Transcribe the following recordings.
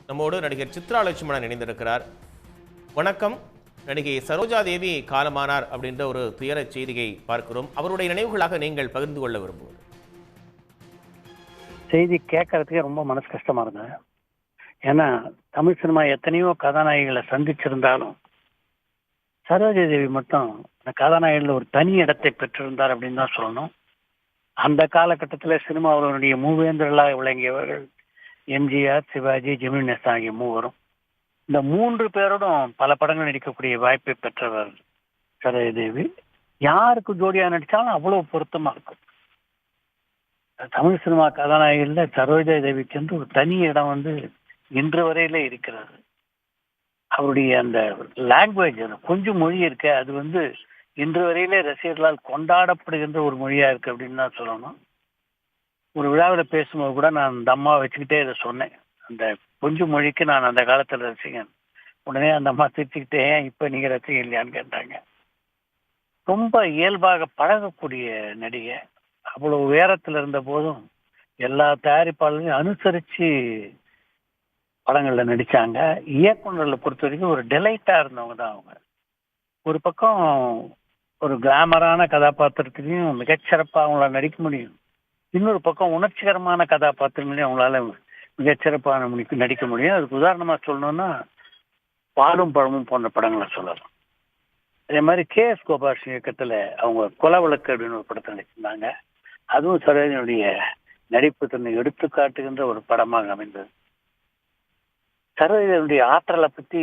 நம்மோடு நடிகர் சித்ரா லட்சுமணன் இணைந்திருக்கிறார். வணக்கம். நடிகை சரோஜா தேவி காலமானார் அப்படின்ற ஒரு துயர செய்தியை பார்க்கிறோம். அவருடைய நினைவுகளாக நீங்கள் பகிர்ந்து கொள்ள விரும்புவது? செய்தி கேட்கறதுக்கே ரொம்ப மனசு கஷ்டமா இருந்தது. ஏன்னா தமிழ் சினிமா எத்தனையோ கதாநாயகிகளை சந்திச்சிருந்தாலும் சரோஜா தேவி மட்டும் அந்த கதாநாயகிகள் ஒரு தனி இடத்தை பெற்றிருந்தார் அப்படின்னு தான் சொல்லணும். அந்த காலகட்டத்தில் சினிமாவினுடைய மூவேந்தர்களாக விளங்கியவர்கள் எம்ஜிஆர், சிவாஜி, ஜெமினி கணேசன் ஆகிய மூவரும். இந்த 3 பேரோடும் பல படங்கள் நடிக்கக்கூடிய வாய்ப்பை பெற்றவர் சரோஜா தேவி. யாருக்கு ஜோடியா நடிச்சாலும் அவ்வளவு பொருத்தமா இருக்கும். தமிழ் சினிமா கதாநாயகில சரோஜா தேவிக்கு என்று ஒரு தனி இடம் இன்று வரையில இருக்கிறது. அவருடைய அந்த லாங்குவேஜ், அந்த கொஞ்சம் மொழி இருக்க, அது இன்று வரையிலே ரசிகர்களால் கொண்டாடப்படுகின்ற ஒரு மொழியா இருக்கு அப்படின்னு தான் சொல்லணும். ஒரு விழாவில் பேசும்போது கூட நான் அந்த அம்மா வச்சுக்கிட்டே இதை சொன்னேன். அந்த கொஞ்சம் மொழிக்கு நான் அந்த காலத்தில் ரசிகன். உடனே அந்த அம்மா சிரிச்சுக்கிட்டே, ஏன் இப்போ நீங்கள் ரசிகன் இல்லையான்னு கேட்டாங்க. ரொம்ப இயல்பாக பழகக்கூடிய நடிகை. அவ்வளவு உயரத்தில் இருந்த போதும் எல்லா தயாரிப்பாளர்களையும் அனுசரித்து படங்களில் நடித்தாங்க. இயக்குநர்களை பொறுத்த வரைக்கும் ஒரு டெலைட்டாக இருந்தவங்க தான் அவங்க. ஒரு பக்கம் ஒரு கிளாமரான கதாபாத்திரத்திலையும் மிகச்சிறப்பாக அவங்களால நடிக்க முடியும். இன்னொரு பக்கம் உணர்ச்சிகரமான கதாபாத்திரங்களையும் அவங்களால மிகச்சிறப்பான நடிக்க முடியும். அதுக்கு உதாரணமாக சொல்லணும்னா பாலும் பழமும் போன்ற படங்களை சொல்லலாம். அதே மாதிரி KS கோபாலகிருஷ்ணன் இயக்கத்தில் அவங்க கொலை வழக்கு அப்படின்னு ஒரு படத்தை நடிச்சிருந்தாங்க. அதுவும் சரோஜனுடைய நடிப்பு தன்னை எடுத்து காட்டுகின்ற ஒரு படமாக அமைந்தது. சரோஜனுடைய ஆற்றலை பற்றி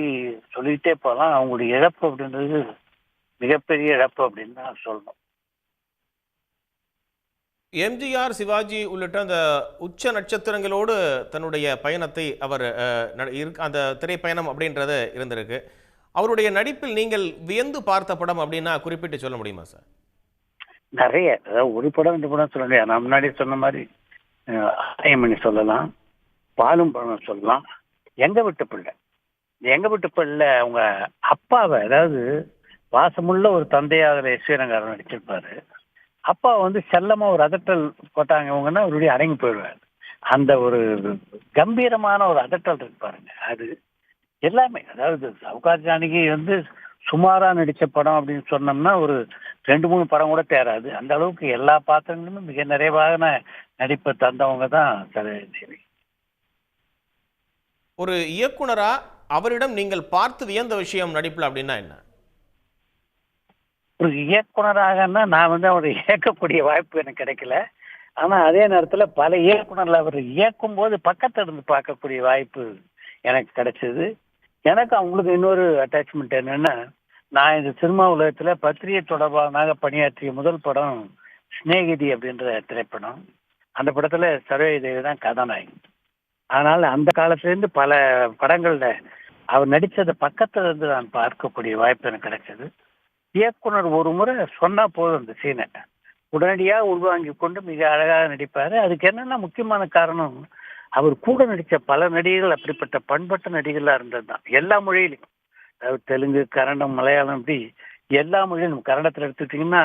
சொல்லிக்கிட்டே போகலாம். அவங்களுடைய இழப்பு அப்படின்றது மிகப்பெரிய இழப்பு அப்படின்னு தான் சொல்லணும். எம்ஜிஆர், சிவாஜி உள்ளிட்ட அந்த உச்ச நட்சத்திரங்களோடு தன்னுடைய பயணத்தை அவர் அந்த திரைப்பயணம் அப்படின்றது இருந்திருக்கு. அவருடைய நடிப்பில் நீங்கள் வியந்து பார்த்த படம் அப்படின்னா குறிப்பிட்டு சொல்ல முடியுமா சார்? நிறைய, அதாவது ஒரு படம் 2 படம் சொல்ல முடியாது. நான் முன்னாடி சொன்ன மாதிரி ஆயமணி சொல்லலாம், பாலும் பழம் சொல்லலாம், எங்க வீட்டு பிள்ளை. எங்க வீட்டு பிள்ளை அவங்க அப்பாவை, அதாவது வாசமுள்ள ஒரு தந்தையாக ஸ்ரீரங்காரன் நடிச்சிருப்பாரு. அப்பா செல்லமா ஒரு அதட்டல் போட்டாங்க அவங்கன்னா அவருடைய அடங்கி போயிடுவார். அந்த ஒரு கம்பீரமான ஒரு அதட்டல் இருக்கு பாருங்க, அது எல்லாமே. அதாவது சவுகார் ஜானகி சுமாரா நடிச்ச படம் அப்படின்னு சொன்னோம்னா ஒரு 2-3 படம் கூட தேராது. அந்த அளவுக்கு எல்லா பாத்திரங்களும் மிக நிறைவான நடிப்பை தந்தவங்க தான் சரோஜா தேவி. ஒரு இயக்குனரா அவரிடம் நீங்கள் பார்த்து வியந்த விஷயம் நடிப்பில் அப்படின்னா என்ன? ஒரு இயக்குனராகனா நான் அவரை இயக்கக்கூடிய வாய்ப்பு எனக்கு கிடைக்கல. ஆனா அதே நேரத்துல பல இயக்குனர்கள் அவர் இயக்கும் போது பக்கத்துல இருந்து பார்க்கக்கூடிய வாய்ப்பு எனக்கு கிடைச்சது. எனக்கு அவங்களுக்கு இன்னொரு அட்டாச்மெண்ட் என்னன்னா, நான் இந்த சினிமா உலகத்துல பத்திரிகை தொடர்பாக பணியாற்றிய முதல் படம் சிநேகிதி அப்படின்ற திரைப்படம். அந்த படத்துல சரோஜா தேவி தான் கதாநாயகி. அதனால அந்த காலத்துல இருந்து பல படங்கள்ல அவர் நடிச்சதை பக்கத்துல இருந்து நான் பார்க்கக்கூடிய வாய்ப்பு எனக்கு கிடைச்சது. இயக்குனர் ஒரு முறை சொன்னா போதும் அந்த சீனை உடனடியாக உள்வாங்கி கொண்டு மிக அழகாக நடிப்பாரு. அதுக்கு என்னன்னா முக்கியமான காரணம், அவர் கூட நடித்த பல நடிகர்கள் அப்படிப்பட்ட பண்பட்ட நடிகர்களாக இருந்தது தான். எல்லா மொழியிலையும், அதாவது தெலுங்கு, கன்னடம், மலையாளம், இப்படி எல்லா மொழியிலும். கன்னடத்தில் எடுத்துக்கிட்டிங்கன்னா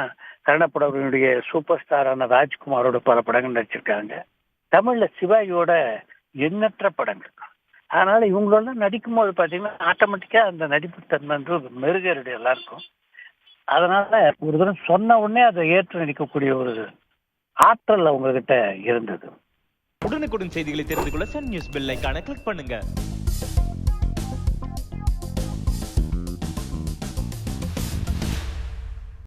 கன்னடப்படவர்களுடைய சூப்பர் ஸ்டாரான ராஜ்குமாரோட பல படங்கள் நடிச்சிருக்காங்க. தமிழில் சிவாஜியோட எண்ணற்ற படங்கள். அதனால இவங்களோட நடிக்கும் போது பார்த்தீங்கன்னா ஆட்டோமேட்டிக்காக அந்த நடிப்பு தன்மை மெருகேறுடைய எல்லாருக்கும். அதனால ஒரு தடவை சொன்ன உடனே அதை ஏற்று நடிக்கக்கூடிய ஒரு ஆற்றல் அவங்க கிட்ட இருந்தது. உடனுக்குடன் செய்திகளை தெரிந்து கொள்ள சன் நியூஸ் பெல் ஐகானை கிளிக் பண்ணுங்க.